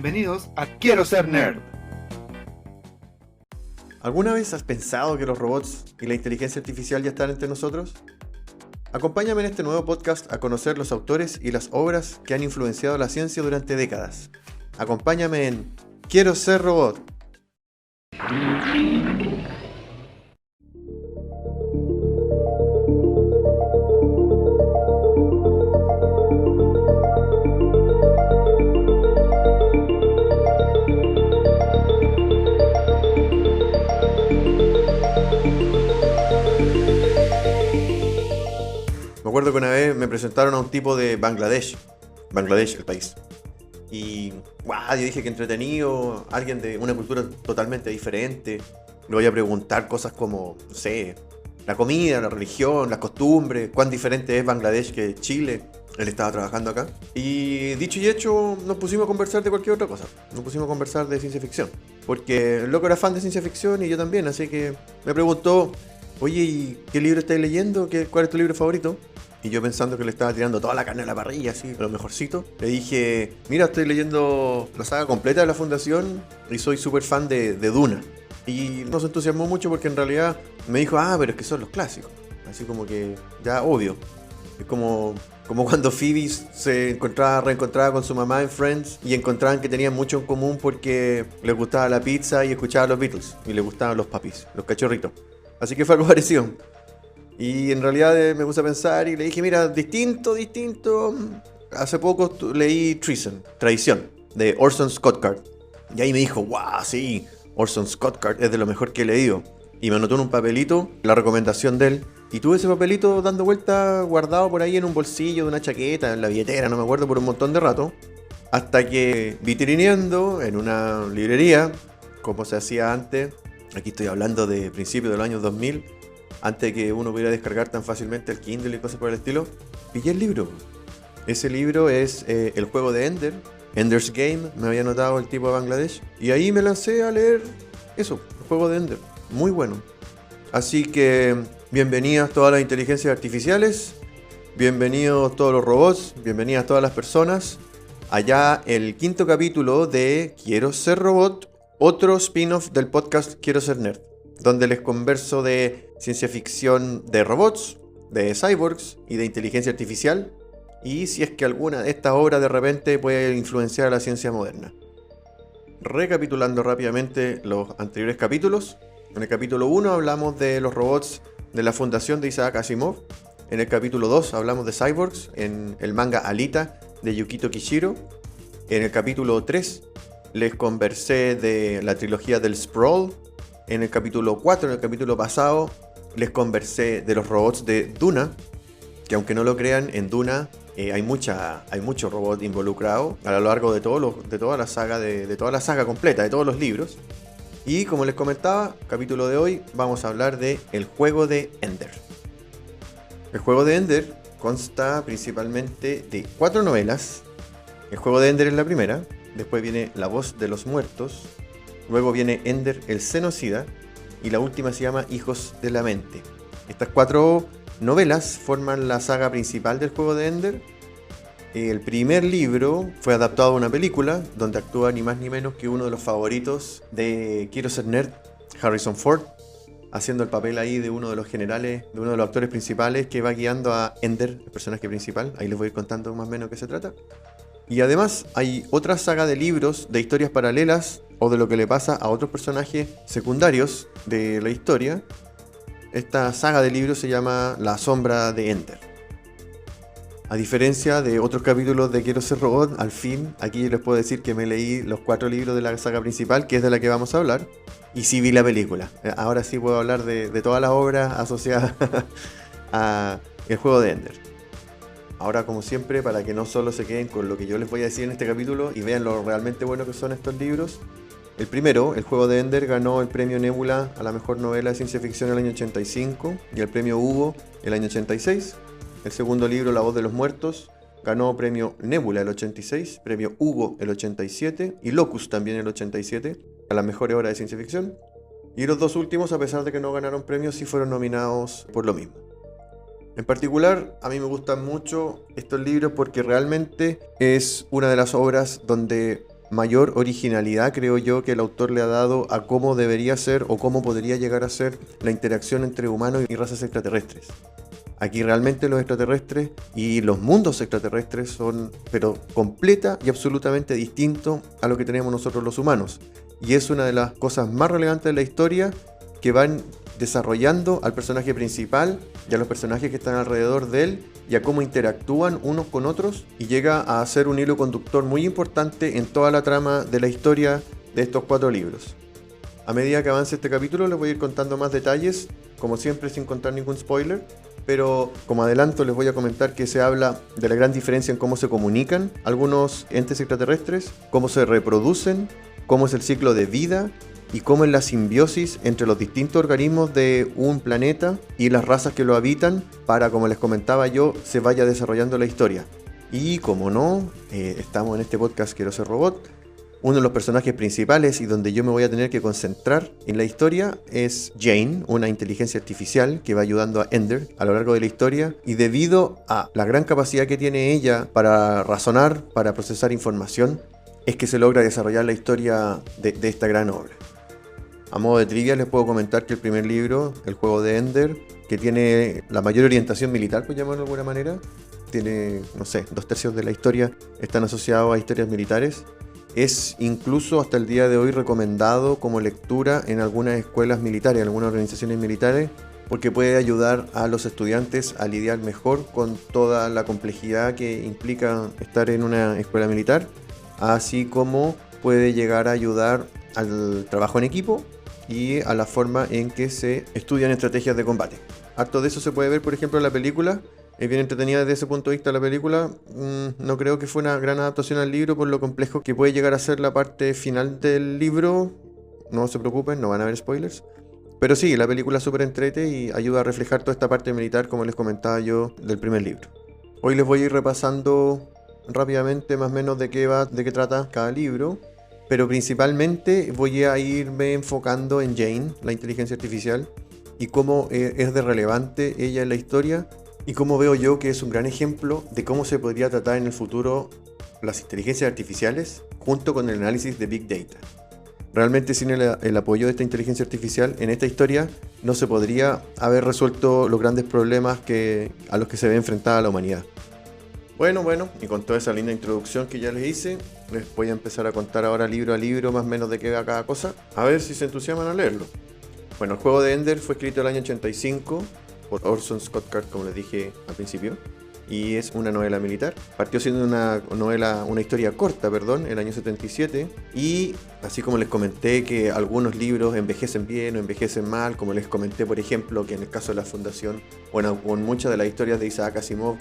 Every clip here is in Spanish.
Bienvenidos a Quiero Ser Nerd. ¿Alguna vez has pensado que los robots y la inteligencia artificial ya están entre nosotros? Acompáñame en este nuevo podcast a conocer los autores y las obras que han influenciado la ciencia durante décadas. Acompáñame en Quiero Ser Robot. Me acuerdo que una vez me presentaron a un tipo de Bangladesh, el país. Y yo dije que entretenido, alguien de una cultura totalmente diferente. Le voy a preguntar cosas como, no sé, la comida, la religión, las costumbres, cuán diferente es Bangladesh que Chile. Él estaba trabajando acá. Y dicho y hecho, nos pusimos a conversar de cualquier otra cosa. Nos pusimos a conversar de ciencia ficción. Porque el loco era fan de ciencia ficción y yo también, así que me preguntó, oye, ¿y qué libro estáis leyendo? ¿Cuál es tu libro favorito? Y yo pensando que le estaba tirando toda la carne a la parrilla, así, lo mejorcito, le dije, mira, estoy leyendo la saga completa de la Fundación y soy súper fan de Duna. Y nos entusiasmó mucho porque en realidad me dijo, pero es que son los clásicos. Así como que, ya, obvio. Es como cuando Phoebe se reencontraba con su mamá en Friends y encontraban que tenían mucho en común porque les gustaba la pizza y escuchaban los Beatles. Y les gustaban los papis, los cachorritos. Así que fue algo parecido. Y en realidad me puse a pensar y le dije, mira, distinto. Hace poco leí Treason, Traición, de Orson Scott Card. Y ahí me dijo, sí, Orson Scott Card es de lo mejor que he leído. Y me anotó en un papelito la recomendación de él. Y tuve ese papelito dando vuelta, guardado por ahí en un bolsillo de una chaqueta, en la billetera, no me acuerdo, por un montón de rato. Hasta que vitrineando en una librería, como se hacía antes, aquí estoy hablando de principios del año 2000, antes de que uno pudiera descargar tan fácilmente el Kindle y cosas por el estilo, pillé el libro. Ese libro es El juego de Ender, Ender's Game, me había anotado el tipo de Bangladesh. Y ahí me lancé a leer eso, El juego de Ender. Muy bueno. Así que bienvenidas todas las inteligencias artificiales, bienvenidos todos los robots, bienvenidas todas las personas. Allá el 5º capítulo de Quiero Ser Robot, otro spin-off del podcast Quiero Ser Nerd, donde les converso de ciencia ficción de robots, de cyborgs y de inteligencia artificial, y si es que alguna de estas obras de repente puede influenciar a la ciencia moderna. Recapitulando rápidamente los anteriores capítulos, en el capítulo 1 hablamos de los robots de la Fundación de Isaac Asimov, en el capítulo 2 hablamos de cyborgs en el manga Alita de Yukito Kishiro, en el capítulo 3 les conversé de la trilogía del Sprawl. En el capítulo 4, en el capítulo pasado, les conversé de los robots de Duna, que aunque no lo crean, en Duna hay mucho robot involucrado a lo largo de toda la saga completa, de todos los libros. Y como les comentaba, capítulo de hoy, vamos a hablar de El juego de Ender. El juego de Ender consta principalmente de 4 novelas. El juego de Ender es la primera, después viene La voz de los muertos, luego viene Ender el Genocida y la última se llama Hijos de la Mente. Estas 4 novelas forman la saga principal del juego de Ender. El primer libro fue adaptado a una película donde actúa ni más ni menos que uno de los favoritos de Quiero Ser Nerd, Harrison Ford, haciendo el papel ahí de uno de los generales, de uno de los actores principales que va guiando a Ender, el personaje principal. Ahí les voy a ir contando más o menos de qué se trata. Y además hay otra saga de libros de historias paralelas o de lo que le pasa a otros personajes secundarios de la historia. Esta saga de libros se llama La sombra de Ender. A diferencia de otros capítulos de Quiero Ser Robot, al fin, aquí les puedo decir que me leí los 4 libros de la saga principal, que es de la que vamos a hablar, y sí vi la película. Ahora sí puedo hablar de todas las obras asociadas a El juego de Ender. Ahora, como siempre, para que no solo se queden con lo que yo les voy a decir en este capítulo y vean lo realmente bueno que son estos libros. El primero, El juego de Ender, ganó el premio Nebula a la mejor novela de ciencia ficción el año 85 y el premio Hugo el año 86. El segundo libro, La voz de los muertos, ganó premio Nebula el 86, premio Hugo el 87 y Locus también el 87 a las mejores obras de ciencia ficción. Y los dos últimos, a pesar de que no ganaron premios, sí fueron nominados por lo mismo. En particular, a mí me gustan mucho estos libros porque realmente es una de las obras donde mayor originalidad, creo yo, que el autor le ha dado a cómo debería ser o cómo podría llegar a ser la interacción entre humanos y razas extraterrestres. Aquí realmente los extraterrestres y los mundos extraterrestres son, pero completa y absolutamente distintos a lo que tenemos nosotros los humanos. Y es una de las cosas más relevantes de la historia, que van desarrollando al personaje principal y a los personajes que están alrededor de él y a cómo interactúan unos con otros, y llega a ser un hilo conductor muy importante en toda la trama de la historia de estos 4 libros. A medida que avance este capítulo les voy a ir contando más detalles, como siempre sin contar ningún spoiler, pero como adelanto les voy a comentar que se habla de la gran diferencia en cómo se comunican algunos entes extraterrestres, cómo se reproducen, cómo es el ciclo de vida y cómo es la simbiosis entre los distintos organismos de un planeta y las razas que lo habitan para, como les comentaba yo, se vaya desarrollando la historia. Y como no, estamos en este podcast Quiero Ser Robot. Uno de los personajes principales y donde yo me voy a tener que concentrar en la historia es Jane, una inteligencia artificial que va ayudando a Ender a lo largo de la historia, y debido a la gran capacidad que tiene ella para razonar, para procesar información, es que se logra desarrollar la historia de esta gran obra. A modo de trivia les puedo comentar que el primer libro, El juego de Ender, que tiene la mayor orientación militar, por llamarlo de alguna manera, tiene, no sé, 2/3 de la historia están asociados a historias militares. Es incluso hasta el día de hoy recomendado como lectura en algunas escuelas militares, en algunas organizaciones militares, porque puede ayudar a los estudiantes a lidiar mejor con toda la complejidad que implica estar en una escuela militar, así como puede llegar a ayudar al trabajo en equipo y a la forma en que se estudian estrategias de combate. Harto de eso se puede ver, por ejemplo, en la película. Es bien entretenida desde ese punto de vista la película. No creo que fue una gran adaptación al libro por lo complejo que puede llegar a ser la parte final del libro. No se preocupen, no van a haber spoilers. Pero sí, la película es súper entrete y ayuda a reflejar toda esta parte militar, como les comentaba yo, del primer libro. Hoy les voy a ir repasando rápidamente más o menos de qué trata cada libro. Pero principalmente voy a irme enfocando en Jane, la inteligencia artificial, y cómo es de relevante ella en la historia, y cómo veo yo que es un gran ejemplo de cómo se podría tratar en el futuro las inteligencias artificiales junto con el análisis de Big Data. Realmente sin el apoyo de esta inteligencia artificial en esta historia no se podría haber resuelto los grandes problemas a los que se ve enfrentada la humanidad. Bueno, y con toda esa linda introducción que ya les hice, les voy a empezar a contar ahora libro a libro más o menos de qué va cada cosa, a ver si se entusiasman a leerlo. Bueno, El juego de Ender fue escrito el año 85 por Orson Scott Card, como les dije al principio, y es una novela militar. Partió siendo una historia corta, el año 77, y así como les comenté que algunos libros envejecen bien o envejecen mal, como les comenté por ejemplo que en el caso de la Fundación o en muchas de las historias de Isaac Asimov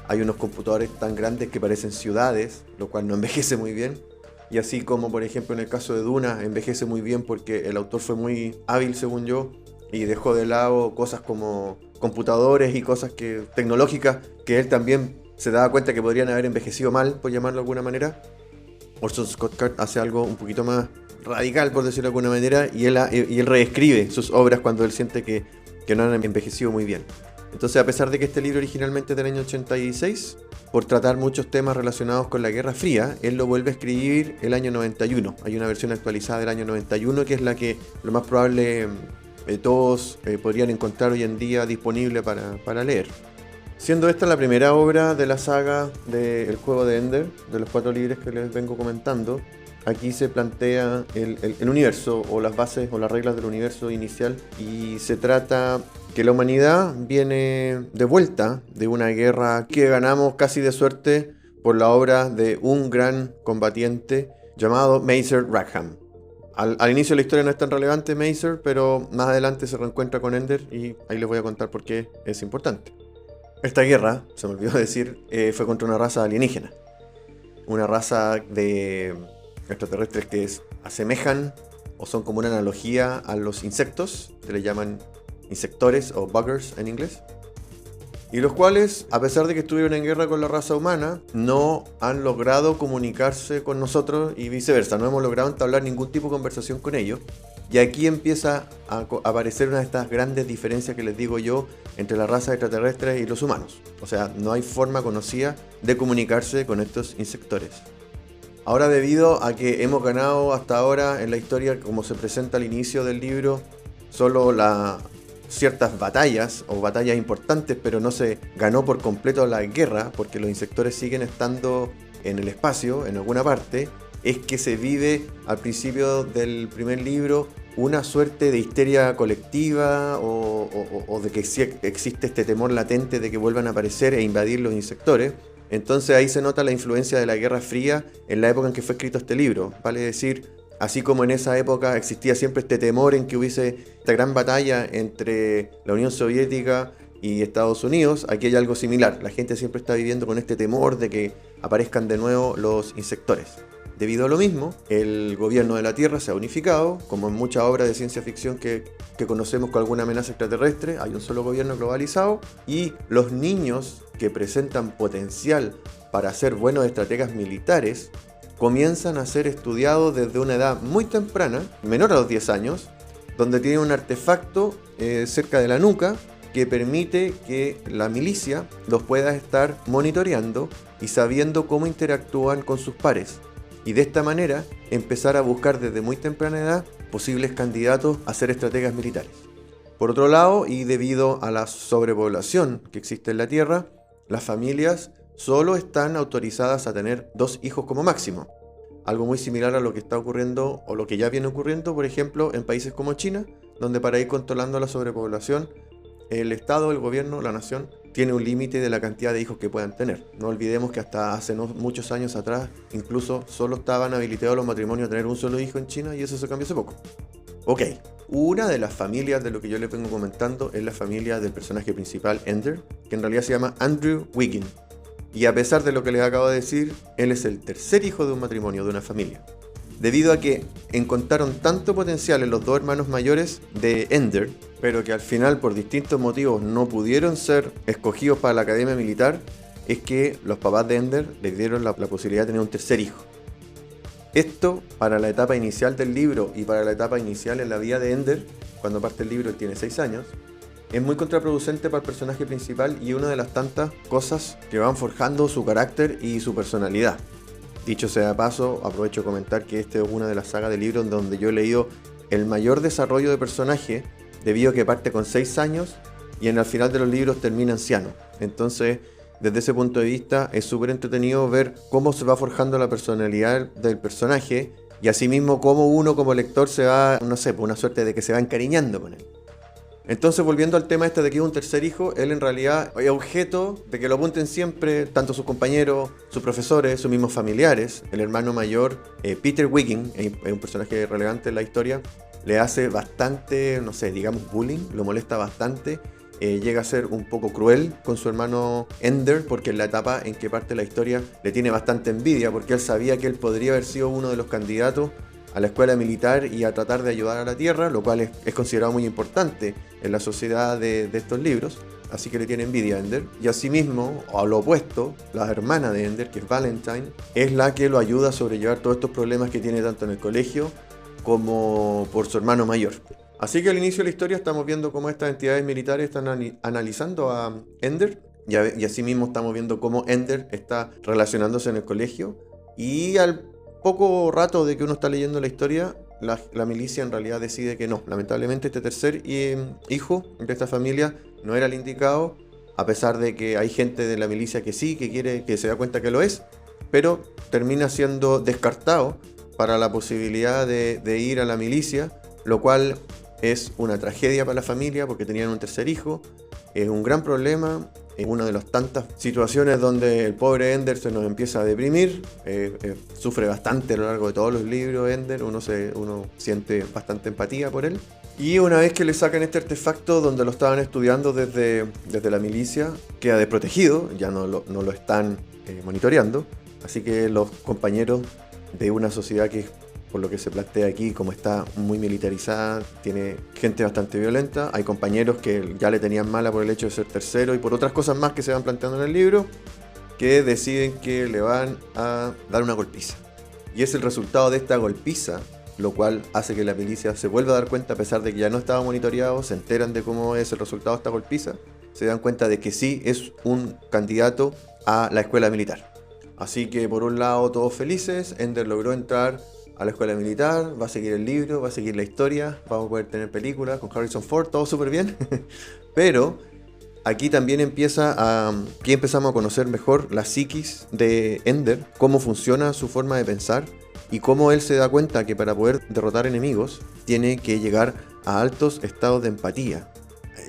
hay unos computadores tan grandes que parecen ciudades, lo cual no envejece muy bien. Y así como por ejemplo en el caso de Duna envejece muy bien porque el autor fue muy hábil según yo y dejó de lado cosas como computadores y cosas tecnológicas que él también se daba cuenta que podrían haber envejecido mal, por llamarlo de alguna manera. Orson Scott Card hace algo un poquito más radical, por decirlo de alguna manera, y él reescribe sus obras cuando él siente que no han envejecido muy bien. Entonces, a pesar de que este libro originalmente es del año 86, por tratar muchos temas relacionados con la Guerra Fría, él lo vuelve a escribir el año 91. Hay una versión actualizada del año 91 que es la que lo más probable todos podrían encontrar hoy en día disponible para leer. Siendo esta la primera obra de la saga del juego de Ender, de los 4 libros que les vengo comentando, aquí se plantea el universo o las bases o las reglas del universo inicial, y se trata que la humanidad viene de vuelta de una guerra que ganamos casi de suerte por la obra de un gran combatiente llamado Mazer Rackham. Al inicio de la historia no es tan relevante Mazer, pero más adelante se reencuentra con Ender y ahí les voy a contar por qué es importante. Esta guerra, se me olvidó decir, fue contra una raza alienígena. Una raza de extraterrestres que asemejan o son como una analogía a los insectos, que le llaman insectores o buggers en inglés, y los cuales, a pesar de que estuvieron en guerra con la raza humana, no han logrado comunicarse con nosotros y viceversa, no hemos logrado entablar ningún tipo de conversación con ellos. Y aquí empieza a aparecer una de estas grandes diferencias que les digo yo entre la raza extraterrestre y los humanos. O sea, no hay forma conocida de comunicarse con estos insectores. Ahora, debido a que hemos ganado hasta ahora en la historia, como se presenta al inicio del libro, solo ciertas batallas o batallas importantes, pero no se ganó por completo la guerra, porque los insectores siguen estando en el espacio, en alguna parte, es que se vive al principio del primer libro una suerte de histeria colectiva o de que existe este temor latente de que vuelvan a aparecer e invadir los insectores. Entonces ahí se nota la influencia de la Guerra Fría en la época en que fue escrito este libro. Vale decir, así como en esa época existía siempre este temor en que hubiese esta gran batalla entre la Unión Soviética y Estados Unidos, aquí hay algo similar. La gente siempre está viviendo con este temor de que aparezcan de nuevo los insectores. Debido a lo mismo, el gobierno de la Tierra se ha unificado, como en muchas obras de ciencia ficción que conocemos con alguna amenaza extraterrestre, hay un solo gobierno globalizado, y los niños que presentan potencial para ser buenos estrategas militares comienzan a ser estudiados desde una edad muy temprana, menor a los 10 años, donde tienen un artefacto cerca de la nuca que permite que la milicia los pueda estar monitoreando y sabiendo cómo interactúan con sus pares. Y de esta manera empezar a buscar desde muy temprana edad posibles candidatos a ser estrategas militares. Por otro lado, y debido a la sobrepoblación que existe en la Tierra, las familias solo están autorizadas a tener 2 hijos como máximo. Algo muy similar a lo que está ocurriendo o lo que ya viene ocurriendo, por ejemplo, en países como China, donde para ir controlando la sobrepoblación, el Estado, el gobierno, la nación, tiene un límite de la cantidad de hijos que puedan tener. No olvidemos que hasta hace muchos años atrás, incluso solo estaban habilitados los matrimonios a tener un solo hijo en China, y eso se cambió hace poco. Ok, una de las familias de lo que yo les vengo comentando es la familia del personaje principal, Ender, que en realidad se llama Andrew Wiggin. Y a pesar de lo que les acabo de decir, él es el tercer hijo de un matrimonio, de una familia. Debido a que encontraron tanto potencial en los 2 hermanos mayores de Ender, pero que al final por distintos motivos no pudieron ser escogidos para la academia militar, es que los papás de Ender les dieron la posibilidad de tener un tercer hijo. Esto, para la etapa inicial del libro y para la etapa inicial en la vida de Ender, cuando parte el libro él tiene 6 años, es muy contraproducente para el personaje principal y una de las tantas cosas que van forjando su carácter y su personalidad. Dicho sea de paso, aprovecho de comentar que esta es una de las sagas de libros donde yo he leído el mayor desarrollo de personaje, debido a que parte con 6 años y en el final de los libros termina anciano. Entonces, desde ese punto de vista, es súper entretenido ver cómo se va forjando la personalidad del personaje y asimismo cómo uno como lector se va, no sé, por una suerte de que se va encariñando con él. Entonces, volviendo al tema de que es un tercer hijo, él en realidad es objeto de que lo apunten siempre tanto sus compañeros, sus profesores, sus mismos familiares. El hermano mayor, Peter Wiggin, es un personaje relevante en la historia, le hace bastante, no sé, digamos bullying, lo molesta bastante. Llega a ser un poco cruel con su hermano Ender, porque en la etapa en que parte la historia le tiene bastante envidia, porque él sabía que él podría haber sido uno de los candidatos a la escuela militar y a tratar de ayudar a la Tierra, lo cual es considerado muy importante en la sociedad de estos libros, así que le tiene envidia a Ender. Y asimismo, a lo opuesto, la hermana de Ender, que es Valentine, es la que lo ayuda a sobrellevar todos estos problemas que tiene tanto en el colegio como por su hermano mayor. Así que al inicio de la historia estamos viendo cómo estas entidades militares están analizando a Ender, y asimismo estamos viendo cómo Ender está relacionándose en el colegio, y al poco rato de que uno está leyendo la historia, la milicia en realidad decide que no. Lamentablemente este tercer hijo de esta familia no era el indicado, a pesar de que hay gente de la milicia que sí, que se da cuenta que lo es, pero termina siendo descartado para la posibilidad de ir a la milicia, lo cual es una tragedia para la familia porque tenían un tercer hijo. Es un gran problema, es una de las tantas situaciones donde el pobre Ender se nos empieza a deprimir. Sufre bastante a lo largo de todos los libros Ender, uno siente bastante empatía por él. Y una vez que le sacan este artefacto donde lo estaban estudiando desde la milicia, queda desprotegido, ya no lo están monitoreando. Así que los compañeros de una sociedad que, por lo que se plantea aquí, como está muy militarizada, tiene gente bastante violenta. Hay compañeros que ya le tenían mala por el hecho de ser tercero y por otras cosas más que se van planteando en el libro, que deciden que le van a dar una golpiza. Y es el resultado de esta golpiza, lo cual hace que la milicia se vuelva a dar cuenta, a pesar de que ya no estaba monitoreado, se enteran de cómo es el resultado de esta golpiza, se dan cuenta de que sí es un candidato a la escuela militar. Así que por un lado todos felices, Ender logró entrar a la escuela militar, va a seguir el libro, va a seguir la historia, vamos a poder tener películas con Harrison Ford, todo súper bien. Pero aquí también aquí empezamos a conocer mejor la psiquis de Ender, cómo funciona su forma de pensar y cómo él se da cuenta que para poder derrotar enemigos tiene que llegar a altos estados de empatía.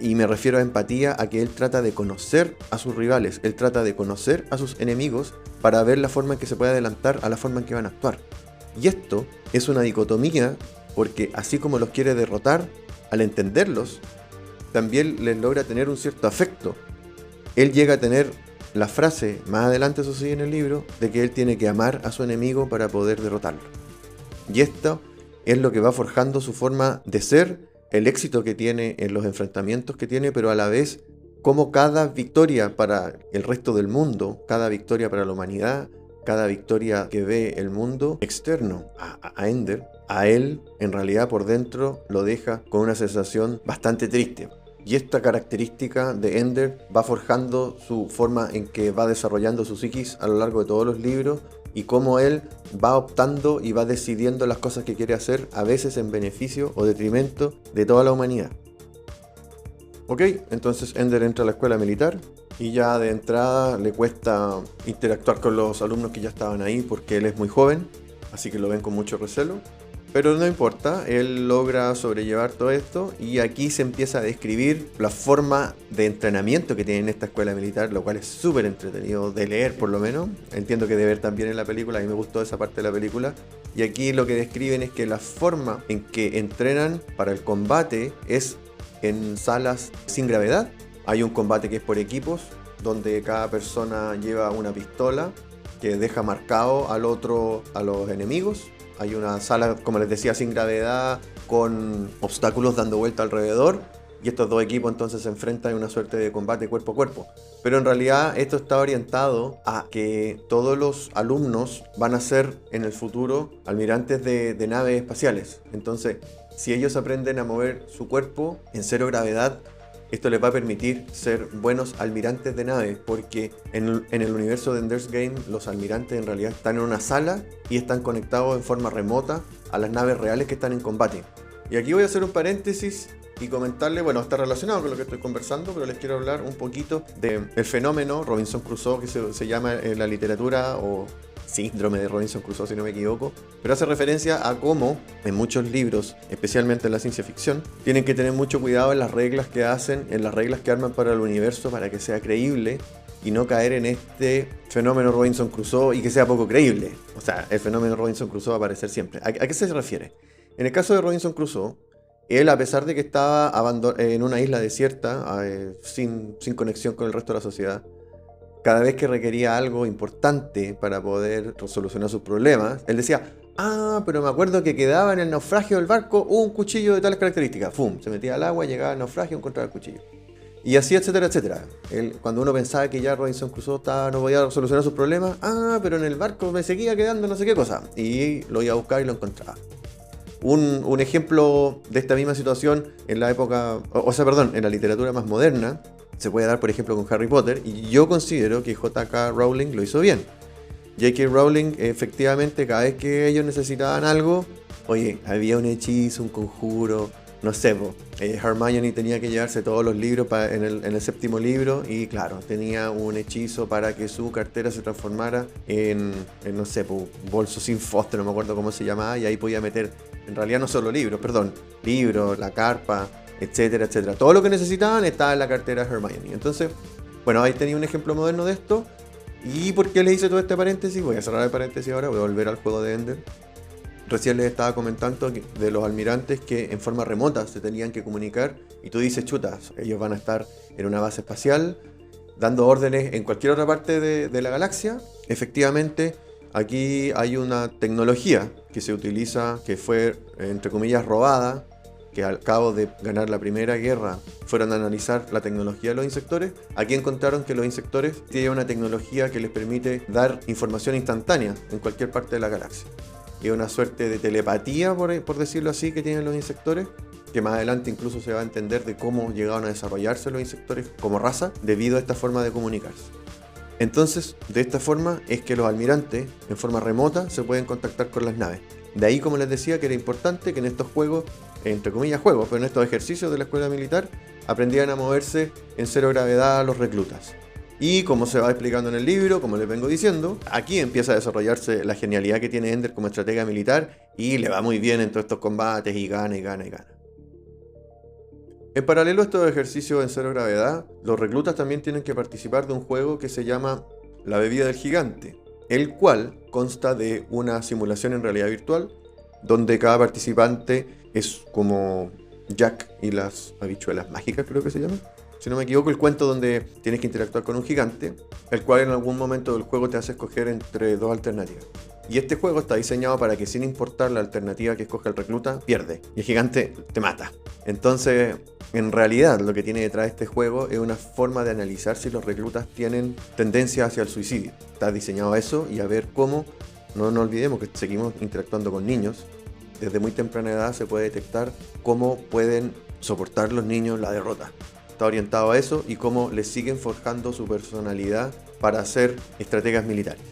Y me refiero a empatía a que él trata de conocer a sus rivales, él trata de conocer a sus enemigos para ver la forma en que se puede adelantar a la forma en que van a actuar. Y esto es una dicotomía porque así como los quiere derrotar, al entenderlos, también les logra tener un cierto afecto. Él llega a tener la frase, más adelante eso sí en el libro, de que él tiene que amar a su enemigo para poder derrotarlo. Y esto es lo que va forjando su forma de ser, el éxito que tiene en los enfrentamientos que tiene, pero a la vez como cada victoria para el resto del mundo, cada victoria para la humanidad, cada victoria que ve el mundo externo a Ender, a él en realidad por dentro lo deja con una sensación bastante triste. Y esta característica de Ender va forjando su forma en que va desarrollando su psiquis a lo largo de todos los libros y cómo él va optando y va decidiendo las cosas que quiere hacer, a veces en beneficio o detrimento de toda la humanidad. Ok, entonces Ender entra a la escuela militar y ya de entrada le cuesta interactuar con los alumnos que ya estaban ahí porque él es muy joven, así que lo ven con mucho recelo. Pero no importa, él logra sobrellevar todo esto y aquí se empieza a describir la forma de entrenamiento que tiene en esta escuela militar, lo cual es súper entretenido de leer por lo menos. Entiendo que de ver también en la película, a mí me gustó esa parte de la película. Y aquí lo que describen es que la forma en que entrenan para el combate es en salas sin gravedad. Hay un combate que es por equipos, donde cada persona lleva una pistola que deja marcado a los enemigos. Hay una sala, como les decía, sin gravedad, con obstáculos dando vuelta alrededor. Y estos dos equipos entonces se enfrentan en una suerte de combate cuerpo a cuerpo. Pero en realidad esto está orientado a que todos los alumnos van a ser en el futuro almirantes de naves espaciales. Entonces, si ellos aprenden a mover su cuerpo en cero gravedad, esto les va a permitir ser buenos almirantes de naves, porque en el universo de Ender's Game los almirantes en realidad están en una sala y están conectados en forma remota a las naves reales que están en combate. Y aquí voy a hacer un paréntesis y comentarle, bueno, está relacionado con lo que estoy conversando, pero les quiero hablar un poquito del fenómeno Robinson Crusoe, que se llama en la literatura, o síndrome de Robinson Crusoe si no me equivoco, pero hace referencia a cómo en muchos libros, especialmente en la ciencia ficción, tienen que tener mucho cuidado en las reglas que hacen, en las reglas que arman para el universo para que sea creíble y no caer en este fenómeno Robinson Crusoe y que sea poco creíble. O sea, el fenómeno Robinson Crusoe va a aparecer siempre. ¿A qué se refiere? En el caso de Robinson Crusoe, él, a pesar de que estaba en una isla desierta, sin conexión con el resto de la sociedad, cada vez que requería algo importante para poder solucionar sus problemas, él decía, pero me acuerdo que quedaba en el naufragio del barco un cuchillo de tales características. ¡Fum! Se metía al agua, llegaba al naufragio y encontraba el cuchillo. Y así, etcétera, etcétera. Él, cuando uno pensaba que ya Robinson Crusoe no podía solucionar sus problemas, pero en el barco me seguía quedando no sé qué cosa. Y lo iba a buscar y lo encontraba. Un ejemplo de esta misma situación en la época, en la literatura más moderna, se puede dar por ejemplo con Harry Potter, y yo considero que J.K. Rowling lo hizo bien. J.K. Rowling, efectivamente, cada vez que ellos necesitaban algo, oye, había un hechizo, un conjuro, no sé, Hermione tenía que llevarse todos los libros en el séptimo libro, y claro, tenía un hechizo para que su cartera se transformara en no sé, bolso sin fósforo, no me acuerdo cómo se llamaba, y ahí podía meter, en realidad no solo libros, la carpa, etcétera, etcétera. Todo lo que necesitaban estaba en la cartera de Hermione. Entonces, bueno, ahí tenía un ejemplo moderno de esto. ¿Y por qué les hice todo este paréntesis? Voy a cerrar el paréntesis ahora, voy a volver al juego de Ender. Recién les estaba comentando de los almirantes que en forma remota se tenían que comunicar. Y tú dices, chutas, ellos van a estar en una base espacial dando órdenes en cualquier otra parte de la galaxia. Efectivamente, aquí hay una tecnología que se utiliza, que fue, entre comillas, robada, que al cabo de ganar la Primera Guerra fueron a analizar la tecnología de los insectores. Aquí encontraron que los insectores tienen una tecnología que les permite dar información instantánea en cualquier parte de la galaxia. Es una suerte de telepatía, por decirlo así, que tienen los insectores, que más adelante incluso se va a entender de cómo llegaron a desarrollarse los insectores como raza debido a esta forma de comunicarse. Entonces, de esta forma es que los almirantes, en forma remota, se pueden contactar con las naves. De ahí, como les decía, que era importante que en estos juegos, entre comillas juegos, pero en estos ejercicios de la escuela militar, aprendían a moverse en cero gravedad los reclutas. Y como se va explicando en el libro, como les vengo diciendo, aquí empieza a desarrollarse la genialidad que tiene Ender como estratega militar y le va muy bien en todos estos combates y gana y gana y gana. En paralelo a estos ejercicios en cero gravedad, los reclutas también tienen que participar de un juego que se llama La Bebida del Gigante, el cual consta de una simulación en realidad virtual, donde cada participante es como Jack y las habichuelas mágicas, creo que se llama. Si no me equivoco, el cuento donde tienes que interactuar con un gigante, el cual en algún momento del juego te hace escoger entre dos alternativas. Y este juego está diseñado para que sin importar la alternativa que escoja el recluta, pierde. Y el gigante te mata. Entonces, en realidad, lo que tiene detrás de este juego es una forma de analizar si los reclutas tienen tendencia hacia el suicidio. Está diseñado a eso y a ver cómo, no nos olvidemos que seguimos interactuando con niños. Desde muy temprana edad se puede detectar cómo pueden soportar los niños la derrota. Está orientado a eso y cómo les siguen forjando su personalidad para ser estrategas militares.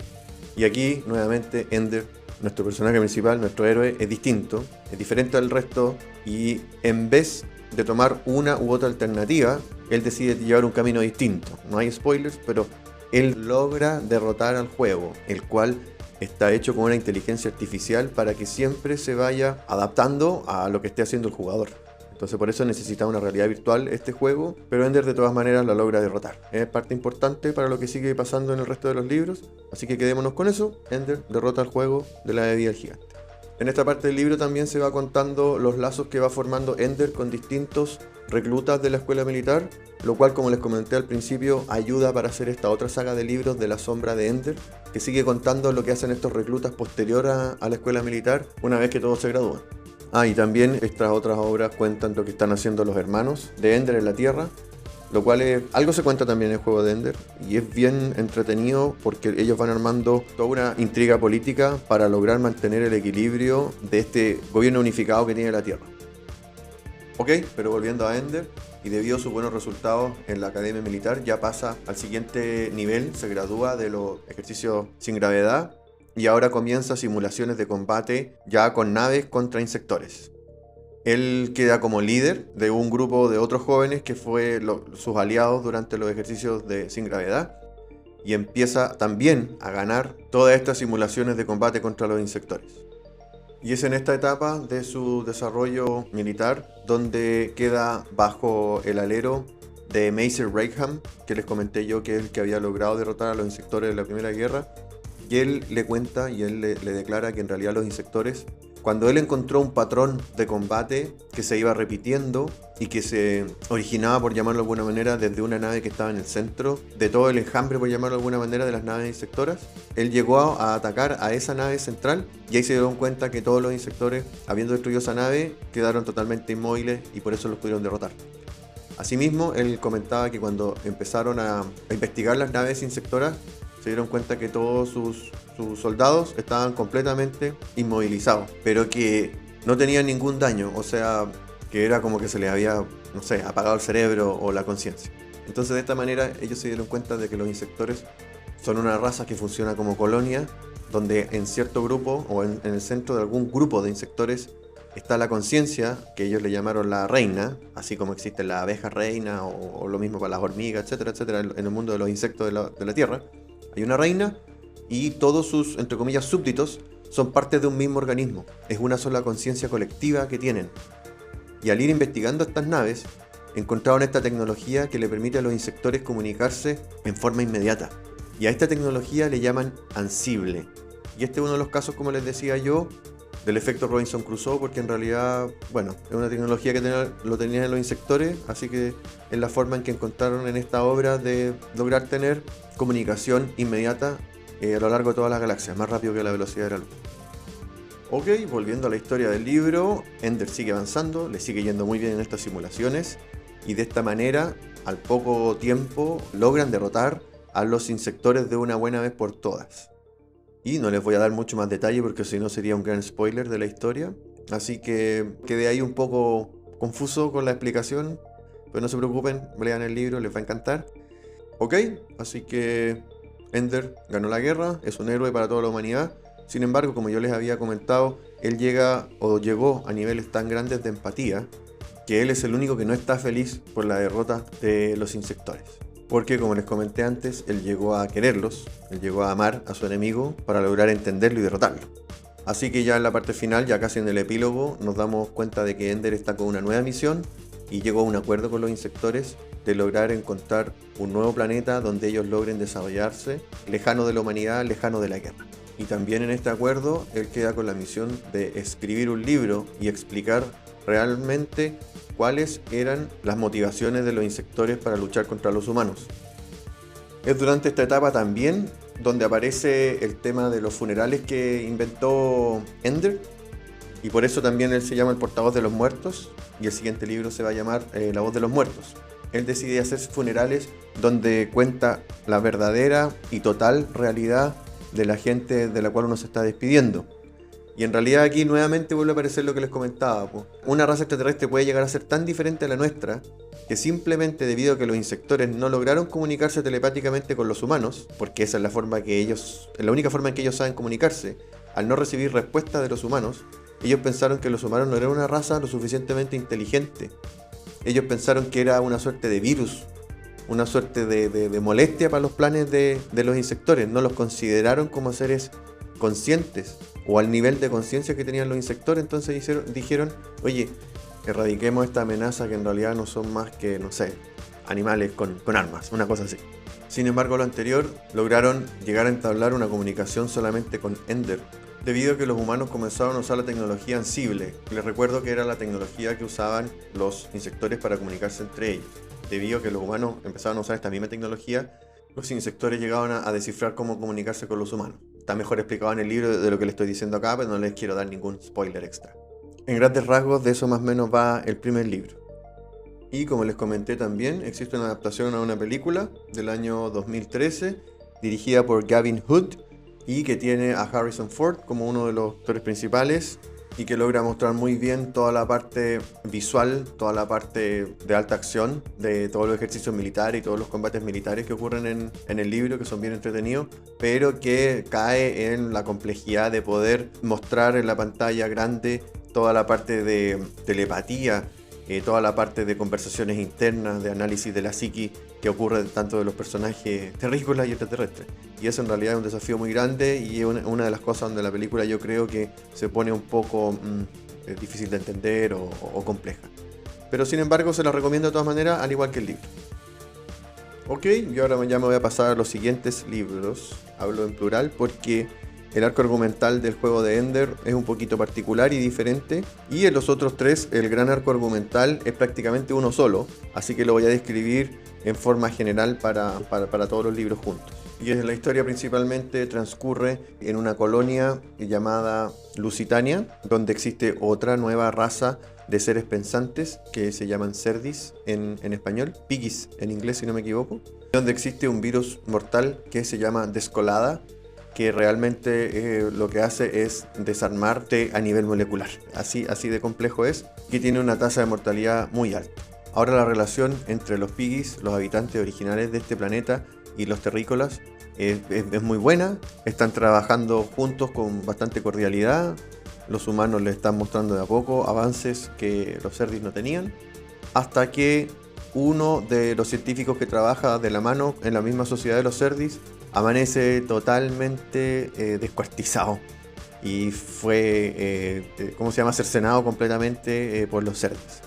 Y aquí, nuevamente, Ender, nuestro personaje principal, nuestro héroe, es distinto, es diferente al resto y en vez de tomar una u otra alternativa, él decide llevar un camino distinto. No hay spoilers, pero él logra derrotar al juego, el cual está hecho con una inteligencia artificial para que siempre se vaya adaptando a lo que esté haciendo el jugador. Entonces por eso necesita una realidad virtual este juego, pero Ender de todas maneras la logra derrotar. Es parte importante para lo que sigue pasando en el resto de los libros, así que quedémonos con eso. Ender derrota al juego de la bebida del gigante. En esta parte del libro también se va contando los lazos que va formando Ender con distintos reclutas de la escuela militar, lo cual, como les comenté al principio, ayuda para hacer esta otra saga de libros de la sombra de Ender, que sigue contando lo que hacen estos reclutas posterior a la escuela militar una vez que todos se gradúan. Y también estas otras obras cuentan lo que están haciendo los hermanos de Ender en la Tierra, lo cual algo se cuenta también en el juego de Ender y es bien entretenido porque ellos van armando toda una intriga política para lograr mantener el equilibrio de este gobierno unificado que tiene la Tierra. Ok, pero volviendo a Ender, y debido a sus buenos resultados en la academia militar, ya pasa al siguiente nivel, se gradúa de los ejercicios sin gravedad y ahora comienza simulaciones de combate ya con naves contra insectores. Él queda como líder de un grupo de otros jóvenes que fue sus aliados durante los ejercicios de sin gravedad y empieza también a ganar todas estas simulaciones de combate contra los insectores. Y es en esta etapa de su desarrollo militar donde queda bajo el alero de Macer Rackham, que les comenté yo que es el que había logrado derrotar a los insectores de la Primera Guerra. Y él le cuenta y él le declara que en realidad los insectores, cuando él encontró un patrón de combate que se iba repitiendo y que se originaba, por llamarlo de alguna manera, desde una nave que estaba en el centro de todo el enjambre, por llamarlo de alguna manera, de las naves insectoras, él llegó a atacar a esa nave central y ahí se dieron cuenta que todos los insectores, habiendo destruido esa nave, quedaron totalmente inmóviles y por eso los pudieron derrotar. Asimismo, él comentaba que cuando empezaron a investigar las naves insectoras, se dieron cuenta que todos sus soldados estaban completamente inmovilizados, pero que no tenían ningún daño, o sea, que era como que se les había, no sé, apagado el cerebro o la conciencia. Entonces de esta manera ellos se dieron cuenta de que los insectores son una raza que funciona como colonia, donde en cierto grupo o en el centro de algún grupo de insectores está la conciencia, que ellos le llamaron la reina, así como existe la abeja reina o lo mismo para las hormigas, etcétera, etcétera, en el mundo de los insectos de la Tierra. Hay una reina y todos sus, entre comillas, súbditos son parte de un mismo organismo. Es una sola conciencia colectiva que tienen. Y al ir investigando estas naves, encontraron esta tecnología que le permite a los insectores comunicarse en forma inmediata. Y a esta tecnología le llaman Ansible. Y este es uno de los casos, como les decía yo, del efecto Robinson Crusoe, porque en realidad, bueno, es una tecnología que lo tenían los insectores, así que es la forma en que encontraron en esta obra de lograr tener comunicación inmediata a lo largo de todas las galaxias, más rápido que la velocidad de la luz. Ok, volviendo a la historia del libro, Ender sigue avanzando, le sigue yendo muy bien en estas simulaciones, y de esta manera, al poco tiempo, logran derrotar a los insectores de una buena vez por todas. Y no les voy a dar mucho más detalle porque si no sería un gran spoiler de la historia. Así que quedé ahí un poco confuso con la explicación. Pero no se preocupen, lean el libro, les va a encantar. Ok, así que Ender ganó la guerra, es un héroe para toda la humanidad. Sin embargo, como yo les había comentado, él llegó a niveles tan grandes de empatía que él es el único que no está feliz por la derrota de los insectores. Porque, como les comenté antes, él llegó a quererlos, él llegó a amar a su enemigo para lograr entenderlo y derrotarlo. Así que ya en la parte final, ya casi en el epílogo, nos damos cuenta de que Ender está con una nueva misión y llegó a un acuerdo con los insectores de lograr encontrar un nuevo planeta donde ellos logren desarrollarse, lejano de la humanidad, lejano de la guerra. Y también en este acuerdo, él queda con la misión de escribir un libro y explicar realmente cuáles eran las motivaciones de los insectores para luchar contra los humanos. Es durante esta etapa también donde aparece el tema de los funerales que inventó Ender, y por eso también él se llama el portavoz de los muertos, y el siguiente libro se va a llamar La voz de los muertos. Él decide hacer funerales donde cuenta la verdadera y total realidad de la gente de la cual uno se está despidiendo. Y en realidad aquí nuevamente vuelve a aparecer lo que les comentaba. Una raza extraterrestre puede llegar a ser tan diferente a la nuestra que simplemente debido a que los insectores no lograron comunicarse telepáticamente con los humanos, porque esa es la única forma en que ellos saben comunicarse, al no recibir respuesta de los humanos, ellos pensaron que los humanos no eran una raza lo suficientemente inteligente. Ellos pensaron que era una suerte de virus, una suerte de molestia para los planes de los insectores. No los consideraron como seres conscientes o al nivel de conciencia que tenían los insectores. Entonces dijeron, oye, erradiquemos esta amenaza que en realidad no son más que, no sé, animales con armas, una cosa así. Sin embargo, lo anterior, lograron llegar a entablar una comunicación solamente con Ender, debido a que los humanos comenzaron a usar la tecnología Ansible. Les recuerdo que era la tecnología que usaban los insectores para comunicarse entre ellos. Debido a que los humanos empezaron a usar esta misma tecnología, los insectores llegaban a descifrar cómo comunicarse con los humanos. Está mejor explicado en el libro de lo que les estoy diciendo acá, pero no les quiero dar ningún spoiler extra. En grandes rasgos, de eso más o menos va el primer libro. Y como les comenté también, existe una adaptación a una película del año 2013, dirigida por Gavin Hood, y que tiene a Harrison Ford como uno de los actores principales, y que logra mostrar muy bien toda la parte visual, toda la parte de alta acción de todos los ejercicios militares y todos los combates militares que ocurren en el libro, que son bien entretenidos, pero que cae en la complejidad de poder mostrar en la pantalla grande toda la parte de telepatía, toda la parte de conversaciones internas, de análisis de la psiqui que ocurre tanto de los personajes terrícolas y extraterrestres. Y eso en realidad es un desafío muy grande y es una de las cosas donde la película yo creo que se pone un poco difícil de entender o compleja. Pero sin embargo se la recomiendo de todas maneras, al igual que el libro. Ok, y ahora ya me voy a pasar a los siguientes libros. Hablo en plural porque el arco argumental del juego de Ender es un poquito particular y diferente, y en los otros tres el gran arco argumental es prácticamente uno solo, así que lo voy a describir en forma general para todos los libros juntos. Y la historia principalmente transcurre en una colonia llamada Lusitania, donde existe otra nueva raza de seres pensantes que se llaman Cerdis en español, Piggies en inglés si no me equivoco, donde existe un virus mortal que se llama Descolada, que realmente lo que hace es desarmarte a nivel molecular. Así de complejo es, que tiene una tasa de mortalidad muy alta. Ahora la relación entre los Piggies, los habitantes originales de este planeta, y los terrícolas es muy buena. Están trabajando juntos con bastante cordialidad. Los humanos les están mostrando de a poco avances que los Cerdis no tenían, hasta que uno de los científicos que trabaja de la mano en la misma sociedad de los Cerdis amanece totalmente descuartizado y fue, cercenado completamente por los Cerdis.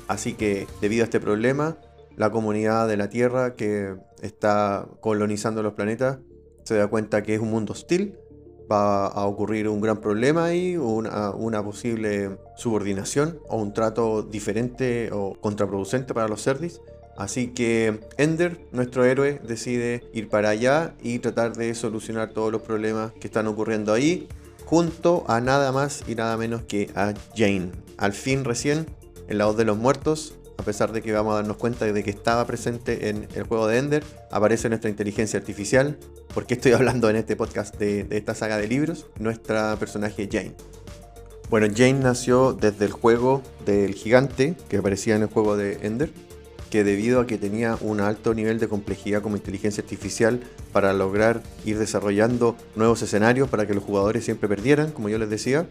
Así que debido a este problema, la comunidad de la Tierra que está colonizando los planetas se da cuenta que es un mundo hostil, va a ocurrir un gran problema y una posible subordinación o un trato diferente o contraproducente para los Cerdis. Así que Ender, nuestro héroe, decide ir para allá y tratar de solucionar todos los problemas que están ocurriendo ahí, junto a nada más y nada menos que a Jane. Al fin, recién, en La voz de los muertos, a pesar de que vamos a darnos cuenta de que estaba presente en el juego de Ender, aparece nuestra inteligencia artificial. ¿Por qué estoy hablando en este podcast de esta saga de libros? Nuestra personaje Jane. Bueno, Jane nació desde el juego del gigante que aparecía en el juego de Ender, que debido a que tenía un alto nivel de complejidad como inteligencia artificial para lograr ir desarrollando nuevos escenarios para que los jugadores siempre perdieran, como yo les decía,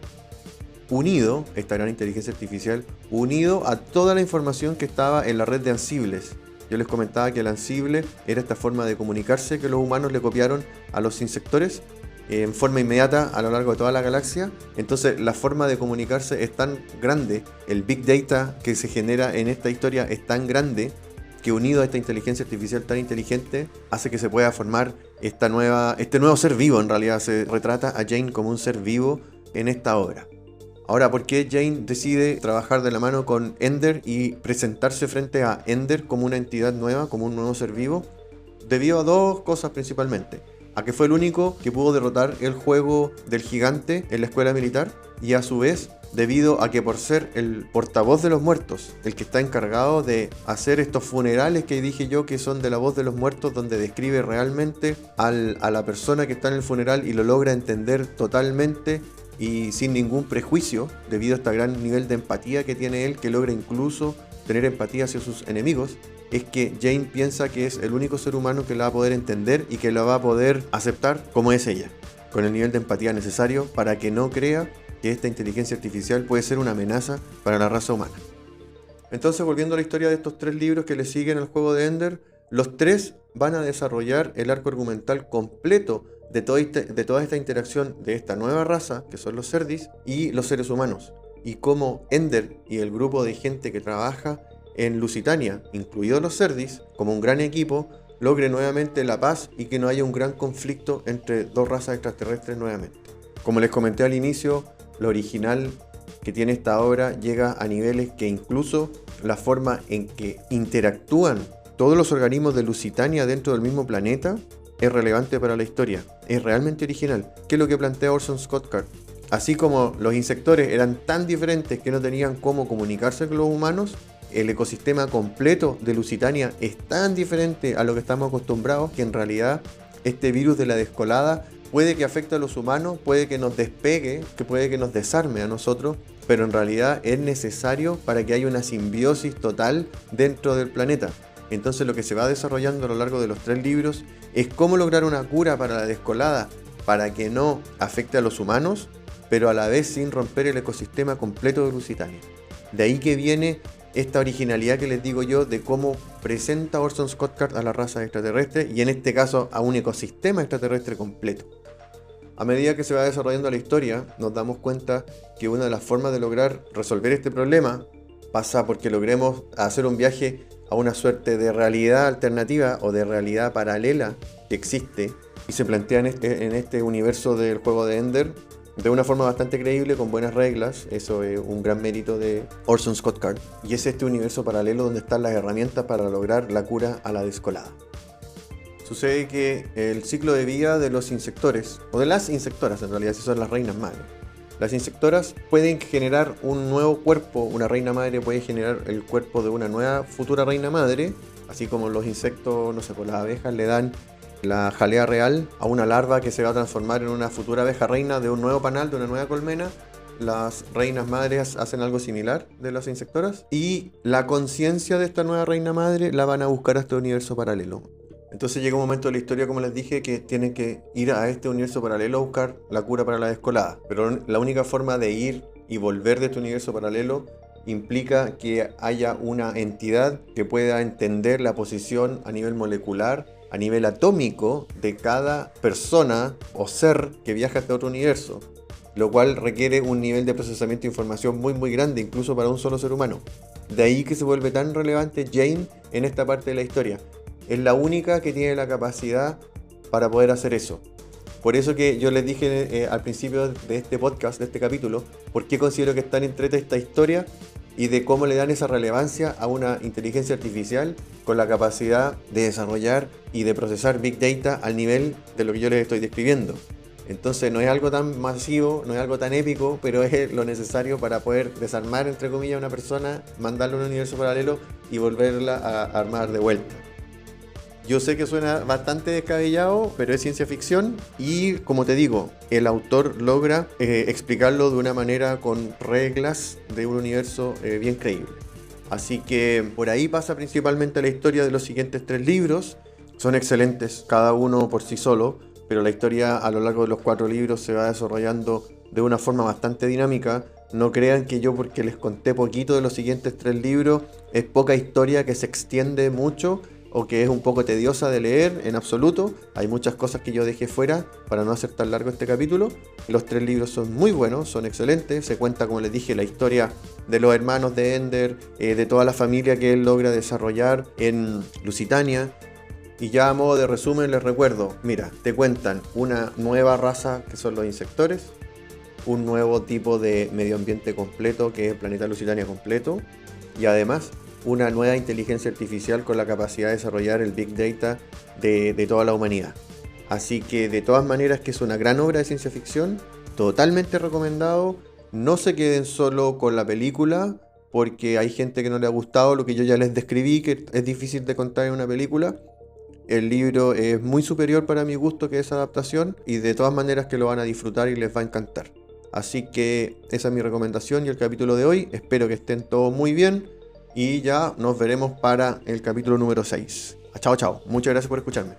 unido, esta gran inteligencia artificial, unido a toda la información que estaba en la red de ansibles. Yo les comentaba que el ansible era esta forma de comunicarse que los humanos le copiaron a los insectores en forma inmediata a lo largo de toda la galaxia. Entonces la forma de comunicarse es tan grande, el big data que se genera en esta historia es tan grande, que unido a esta inteligencia artificial tan inteligente hace que se pueda formar este nuevo ser vivo. En realidad se retrata a Jane como un ser vivo en esta obra. Ahora, ¿por qué Jane decide trabajar de la mano con Ender y presentarse frente a Ender como una entidad nueva, como un nuevo ser vivo? Debido a dos cosas principalmente. A que fue el único que pudo derrotar el juego del gigante en la escuela militar, y a su vez debido a que por ser el portavoz de los muertos, el que está encargado de hacer estos funerales que dije yo que son de la voz de los muertos, donde describe realmente a la persona que está en el funeral y lo logra entender totalmente y sin ningún prejuicio, debido a este gran nivel de empatía que tiene él, que logra incluso tener empatía hacia sus enemigos, es que Jane piensa que es el único ser humano que la va a poder entender y que la va a poder aceptar como es ella, con el nivel de empatía necesario para que no crea que esta inteligencia artificial puede ser una amenaza para la raza humana. Entonces, volviendo a la historia de estos 3 libros que le siguen al juego de Ender, los 3 van a desarrollar el arco argumental completo de toda esta interacción de esta nueva raza, que son los Cerdis, y los seres humanos, y cómo Ender y el grupo de gente que trabaja en Lusitania, incluidos los Cerdis, como un gran equipo, logre nuevamente la paz y que no haya un gran conflicto entre dos razas extraterrestres nuevamente. Como les comenté al inicio, lo original que tiene esta obra llega a niveles que incluso la forma en que interactúan todos los organismos de Lusitania dentro del mismo planeta es relevante para la historia, es realmente original, que es lo que plantea Orson Scott Card. Así como los insectores eran tan diferentes que no tenían cómo comunicarse con los humanos, el ecosistema completo de Lusitania es tan diferente a lo que estamos acostumbrados que en realidad este virus de la descolada puede que afecte a los humanos, puede que nos despegue, que puede que nos desarme a nosotros, pero en realidad es necesario para que haya una simbiosis total dentro del planeta. Entonces lo que se va desarrollando a lo largo de los 3 libros es cómo lograr una cura para la descolada para que no afecte a los humanos, pero a la vez sin romper el ecosistema completo de Lusitania. De ahí que viene esta originalidad que les digo yo de cómo presenta Orson Scott Card a la raza extraterrestre y en este caso a un ecosistema extraterrestre completo. A medida que se va desarrollando la historia, nos damos cuenta que una de las formas de lograr resolver este problema pasa porque logremos hacer un viaje a una suerte de realidad alternativa o de realidad paralela que existe y se plantea en este universo del juego de Ender de una forma bastante creíble, con buenas reglas. Eso es un gran mérito de Orson Scott Card, y es este universo paralelo donde están las herramientas para lograr la cura a la descolada. Sucede que el ciclo de vida de los insectores, o de las insectoras en realidad, si son las reinas madres, las insectoras pueden generar un nuevo cuerpo. Una reina madre puede generar el cuerpo de una nueva futura reina madre, así como los insectos, no sé, pues las abejas le dan la jalea real a una larva que se va a transformar en una futura abeja reina de un nuevo panal, de una nueva colmena. Las reinas madres hacen algo similar de las insectoras, y la conciencia de esta nueva reina madre la van a buscar a este universo paralelo. Entonces llega un momento de la historia, como les dije, que tienen que ir a este universo paralelo a buscar la cura para la descolada. Pero la única forma de ir y volver de este universo paralelo implica que haya una entidad que pueda entender la posición a nivel molecular, a nivel atómico de cada persona o ser que viaja hasta otro universo, lo cual requiere un nivel de procesamiento de información muy grande, incluso para un solo ser humano. De ahí que se vuelve tan relevante Jane en esta parte de la historia. Es la única que tiene la capacidad para poder hacer eso. Por eso que yo les dije al principio de este podcast, de este capítulo, por qué considero que es tan entretenida esta historia y de cómo le dan esa relevancia a una inteligencia artificial con la capacidad de desarrollar y de procesar Big Data al nivel de lo que yo les estoy describiendo. Entonces no es algo tan masivo, no es algo tan épico, pero es lo necesario para poder desarmar, entre comillas, a una persona, mandarla a un universo paralelo y volverla a armar de vuelta. Yo sé que suena bastante descabellado, pero es ciencia ficción y, como te digo, el autor logra explicarlo de una manera con reglas de un universo bien creíble. Así que por ahí pasa principalmente la historia de los siguientes 3 libros. Son excelentes cada uno por sí solo, pero la historia a lo largo de los 4 libros se va desarrollando de una forma bastante dinámica. No crean que yo, porque les conté poquito de los siguientes 3 libros, es poca historia que se extiende mucho o que es un poco tediosa de leer, en absoluto. Hay muchas cosas que yo dejé fuera para no hacer tan largo este capítulo. Los 3 libros son muy buenos, son excelentes. Se cuenta, como les dije, la historia de los hermanos de Ender, de toda la familia que él logra desarrollar en Lusitania. Y ya a modo de resumen les recuerdo, mira, te cuentan una nueva raza que son los insectores, un nuevo tipo de medio ambiente completo que es el planeta Lusitania completo, y además una nueva inteligencia artificial con la capacidad de desarrollar el Big Data de toda la humanidad. Así que de todas maneras que es una gran obra de ciencia ficción, totalmente recomendado. No se queden solo con la película, porque hay gente que no le ha gustado lo que yo ya les describí, que es difícil de contar en una película. El libro es muy superior para mi gusto que esa adaptación, y de todas maneras que lo van a disfrutar y les va a encantar. Así que esa es mi recomendación y el capítulo de hoy. Espero que estén todos muy bien y ya nos veremos para el capítulo número 6. Chao, chao. Muchas gracias por escucharme.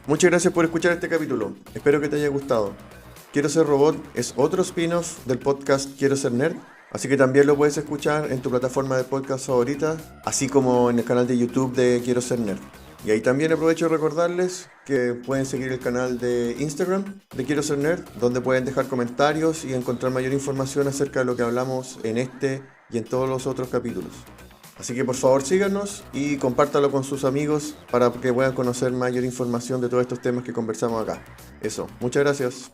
Muchas gracias por escuchar este capítulo. Espero que te haya gustado. Quiero ser robot es otro spin-off del podcast Quiero ser nerd, así que también lo puedes escuchar en tu plataforma de podcast favorita, así como en el canal de YouTube de Quiero ser nerd. Y ahí también aprovecho de recordarles que pueden seguir el canal de Instagram de Quiero ser nerd, donde pueden dejar comentarios y encontrar mayor información acerca de lo que hablamos en este y en todos los otros capítulos. Así que por favor síganos y compártalo con sus amigos para que puedan conocer mayor información de todos estos temas que conversamos acá. Eso, muchas gracias.